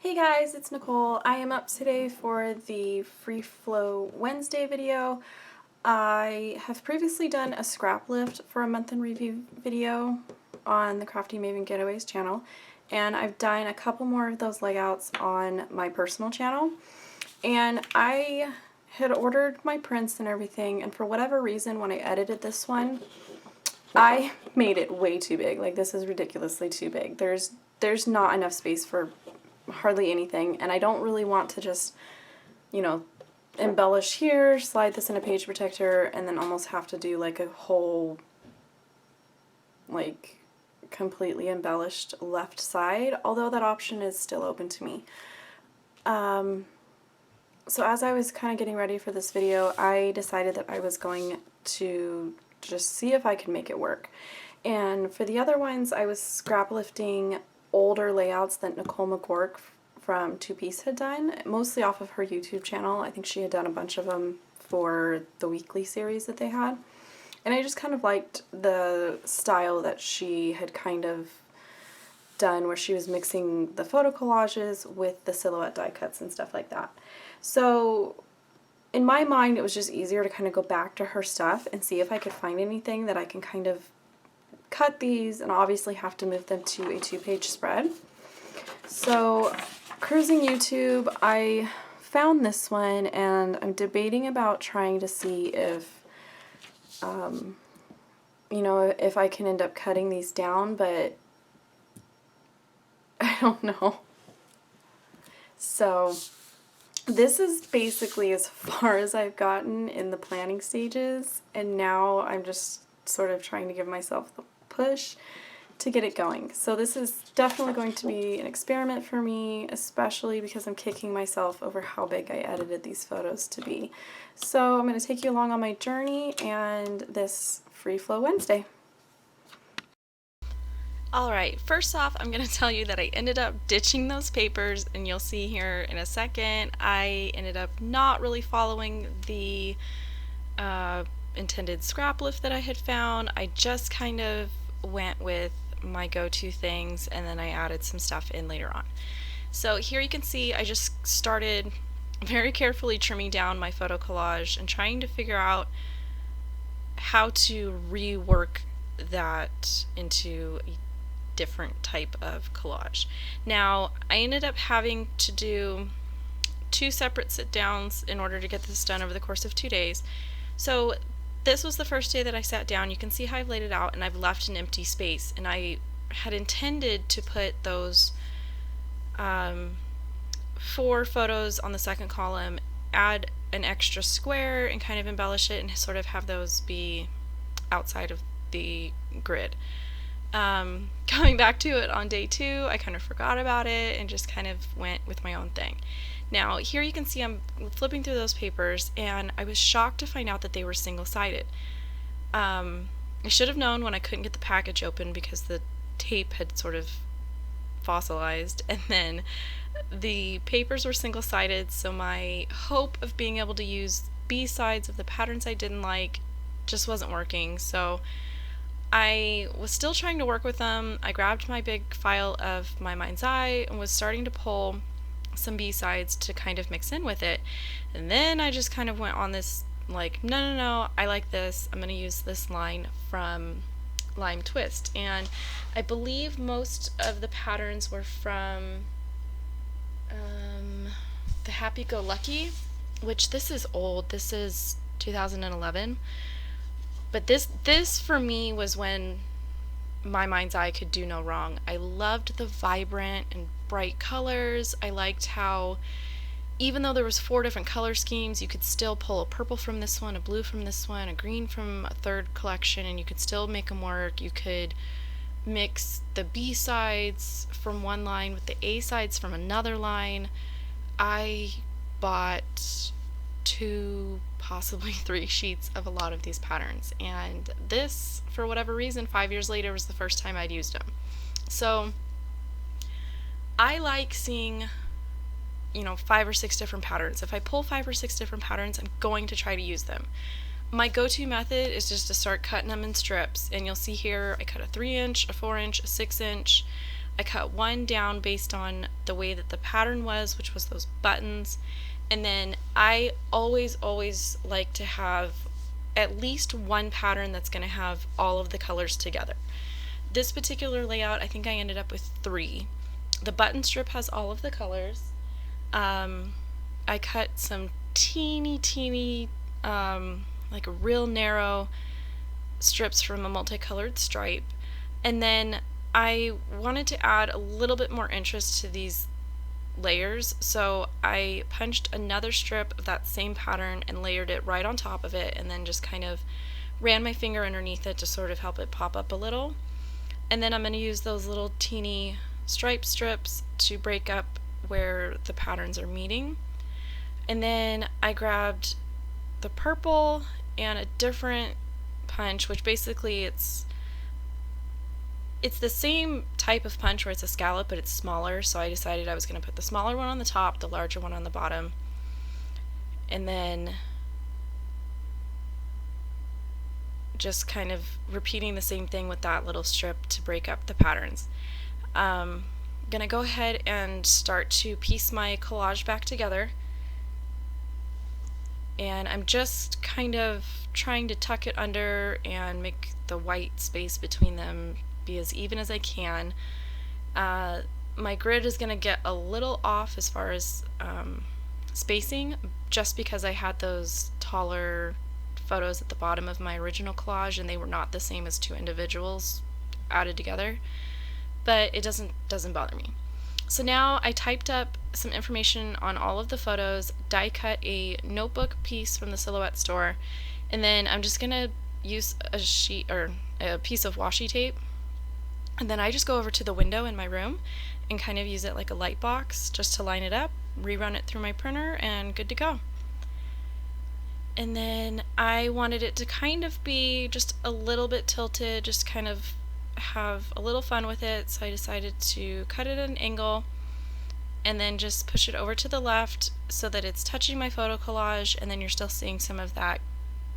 Hey guys, it's Nicole. I am up today for the Free Flow Wednesday video. I have previously done a scrap lift for a month in review video on the Crafty Maven Getaways channel, and I've done a couple more of those layouts on my personal channel. And I had ordered my prints and everything, and for whatever reason when I edited this one, I made it way too big. Like, this is ridiculously too big. There's not enough space for hardly anything, and I don't really want to just, you know, embellish here, slide this in a page protector, and then almost have to do like a whole, like, completely embellished left side, although that option is still open to me. So as I was kind of getting ready for this video, I decided that I was going to just see if I could make it work. And for the other ones, I was scrap lifting older layouts that Nicole McGork from Two Piece had done, mostly off of her YouTube channel. I think she had done a bunch of them for the weekly series that they had. And I just kind of liked the style that she had kind of done, where she was mixing the photo collages with the silhouette die cuts and stuff like that. So in my mind, it was just easier to kind of go back to her stuff and see if I could find anything that I can kind of cut these, and obviously have to move them to a 2-page spread. So cruising YouTube, I found this one, and I'm debating about trying to see if you know, if I can end up cutting these down, but I don't know. So this is basically as far as I've gotten in the planning stages, and now I'm just sort of trying to give myself the push to get it going. So this is definitely going to be an experiment for me, especially because I'm kicking myself over how big I edited these photos to be. So I'm going to take you along on my journey and this Free Flow Wednesday. Alright, first off, I'm going to tell you that I ended up ditching those papers, and you'll see here in a second. I ended up not really following the intended scrap lift that I had found. I just kind of went with my go-to things, and then I added some stuff in later on. So here you can see I just started very carefully trimming down my photo collage and trying to figure out how to rework that into a different type of collage. Now, I ended up having to do 2 separate sit-downs in order to get this done over the course of 2 days. So this was the first day that I sat down. You can see how I've laid it out, and I've left an empty space, and I had intended to put those 4 photos on the second column, add an extra square and kind of embellish it and sort of have those be outside of the grid. Coming back to it on day 2, I kind of forgot about it and just kind of went with my own thing. Now here you can see I'm flipping through those papers, and I was shocked to find out that they were single-sided. I should have known when I couldn't get the package open because the tape had sort of fossilized, and then the papers were single-sided, so my hope of being able to use B-sides of the patterns I didn't like just wasn't working. So I was still trying to work with them. I grabbed my big file of my mind's eye and was starting to pull some B-sides to kind of mix in with it, and then I just kind of went on this like, no, I like this, I'm going to use this line from Lime Twist, and I believe most of the patterns were from the Happy Go Lucky, which this is old, this is 2011, but this for me was when my mind's eye could do no wrong. I loved the vibrant and bright colors. I liked how even though there was 4 different color schemes, you could still pull a purple from this one, a blue from this one, a green from a third collection, and you could still make them work. You could mix the B-sides from one line with the A-sides from another line. I bought 2, possibly 3 sheets of a lot of these patterns, and this, for whatever reason, 5 years later was the first time I'd used them. So I like seeing, you know, 5 or 6 different patterns. If I pull 5 or 6 different patterns, I'm going to try to use them. My go-to method is just to start cutting them in strips, and you'll see here I cut a 3-inch, a 4-inch, a 6-inch. I cut one down based on the way that the pattern was, which was those buttons. And then I always like to have at least one pattern that's going to have all of the colors together. This particular layout, I think I ended up with 3. The button strip has all of the colors. I cut some teeny, like real narrow strips from a multicolored stripe. And then I wanted to add a little bit more interest to these layers, so I punched another strip of that same pattern and layered it right on top of it, and then just kind of ran my finger underneath it to sort of help it pop up a little. And then I'm going to use those little teeny stripe strips to break up where the patterns are meeting. And then I grabbed the purple and a different punch, which basically it's the same type of punch where it's a scallop, but it's smaller, so I decided I was going to put the smaller one on the top, the larger one on the bottom, and then just kind of repeating the same thing with that little strip to break up the patterns. I'm going to go ahead and start to piece my collage back together, and I'm just kind of trying to tuck it under and make the white space between them be as even as I can. My grid is going to get a little off as far as spacing, just because I had those taller photos at the bottom of my original collage and they were not the same as 2 individuals added together, but it doesn't bother me. So now I typed up some information on all of the photos, die cut a notebook piece from the Silhouette store, and then I'm just going to use a sheet or a piece of washi tape. And then I just go over to the window in my room and kind of use it like a light box just to line it up, rerun it through my printer, and good to go. And then I wanted it to kind of be just a little bit tilted, just kind of have a little fun with it, so I decided to cut it at an angle and then just push it over to the left so that it's touching my photo collage, and then you're still seeing some of that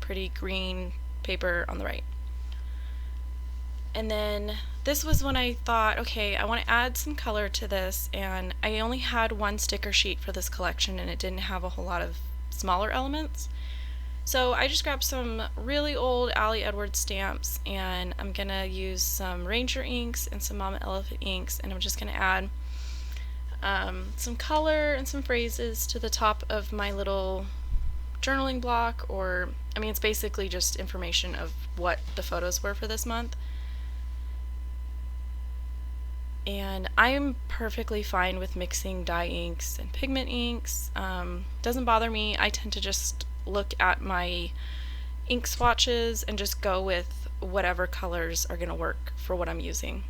pretty green paper on the right. And then this was when I thought, okay, I want to add some color to this, and I only had 1 sticker sheet for this collection and it didn't have a whole lot of smaller elements. So I just grabbed some really old Ali Edwards stamps, and I'm going to use some Ranger inks and some Mama Elephant inks, and I'm just going to add some color and some phrases to the top of my little journaling block, or, I mean, it's basically just information of what the photos were for this month. And I'm perfectly fine with mixing dye inks and pigment inks. Doesn't bother me. I tend to just look at my ink swatches and just go with whatever colors are going to work for what I'm using.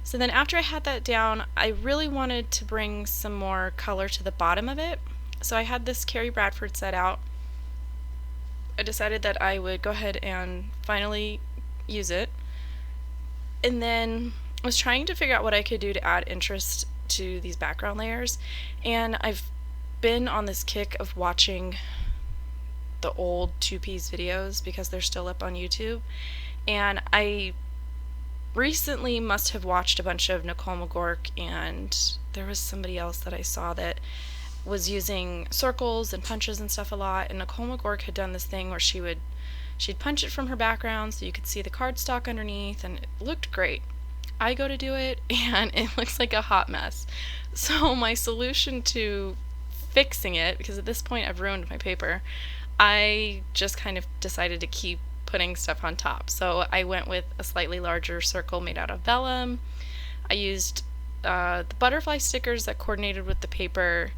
So then after I had that down, I really wanted to bring some more color to the bottom of it. So I had this Carrie Bradford set out. I decided that I would go ahead and finally use it. And then I was trying to figure out what I could do to add interest to these background layers, and I've been on this kick of watching the old 2Ps videos because they're still up on YouTube, and I recently must have watched a bunch of Nicole McGork, and there was somebody else that I saw that was using circles and punches and stuff a lot, and Nicole McGork had done this thing where she'd punch it from her background so you could see the cardstock underneath, and it looked great. I go to do it and it looks like a hot mess. So my solution to fixing it, because at this point I've ruined my paper, I just kind of decided to keep putting stuff on top. So I went with a slightly larger circle made out of vellum. I used the butterfly stickers that coordinated with the paper,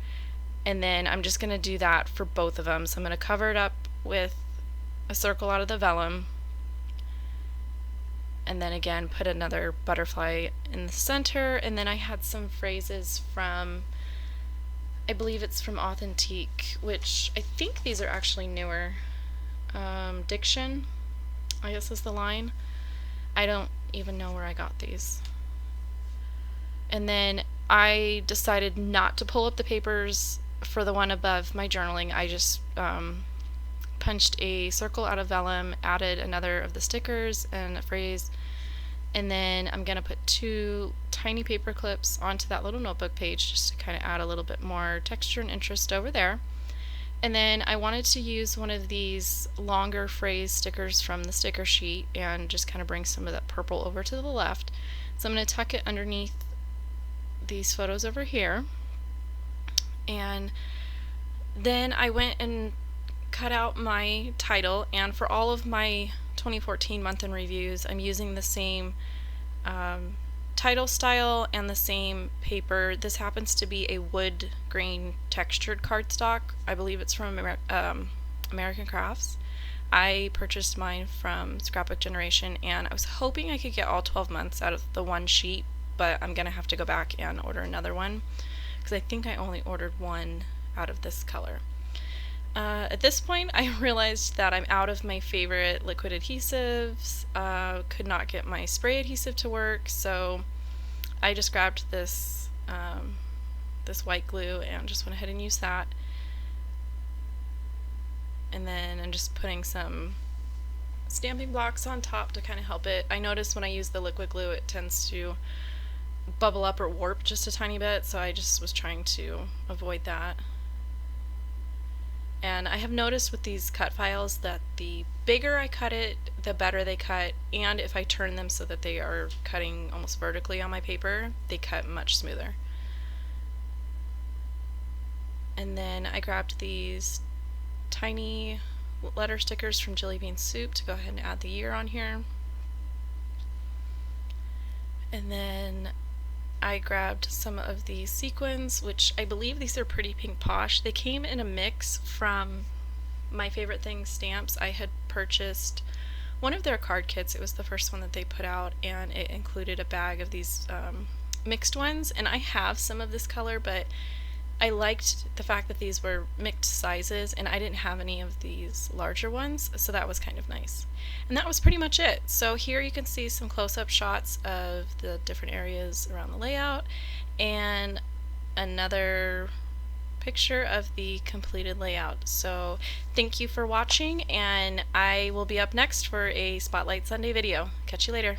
and then I'm just going to do that for both of them. So I'm going to cover it up with a circle out of the vellum, and then again put another butterfly in the center, and then I had some phrases from, I believe it's from Authentique, which I think these are actually newer. Diction, I guess is the line. I don't even know where I got these. And then I decided not to pull up the papers for the one above my journaling. I just punched a circle out of vellum, added another of the stickers and a phrase, And then I'm going to put 2 tiny paper clips onto that little notebook page just to kind of add a little bit more texture and interest over there. And then I wanted to use one of these longer phrase stickers from the sticker sheet and just kind of bring some of that purple over to the left. So I'm going to tuck it underneath these photos over here. And then I went and cut out my title, and for all of my 2014 month in reviews I'm using the same title style and the same paper. This happens to be a wood grain textured cardstock. I believe it's from American Crafts. I purchased mine from Scrapbook Generation, and I was hoping I could get all 12 months out of the one sheet, but I'm gonna have to go back and order another one because I think I only ordered one out of this color. At this point I realized that I'm out of my favorite liquid adhesives, could not get my spray adhesive to work, so I just grabbed this this white glue and just went ahead and used that. And then I'm just putting some stamping blocks on top to kind of help it. I notice when I use the liquid glue it tends to bubble up or warp just a tiny bit, so I just was trying to avoid that. And I have noticed with these cut files that the bigger I cut it, the better they cut, and if I turn them so that they are cutting almost vertically on my paper, they cut much smoother. And then I grabbed these tiny letter stickers from Jelly Bean Soup to go ahead and add the year on here. And then I grabbed some of these sequins, which I believe these are Pretty Pink Posh. They came in a mix from My Favorite Things stamps. I had purchased one of their card kits. It was the first one that they put out, and it included a bag of these mixed ones. And I have some of this color, but I liked the fact that these were mixed sizes, and I didn't have any of these larger ones, so that was kind of nice. And that was pretty much it. So here you can see some close-up shots of the different areas around the layout, and another picture of the completed layout. So thank you for watching, and I will be up next for a Spotlight Sunday video. Catch you later.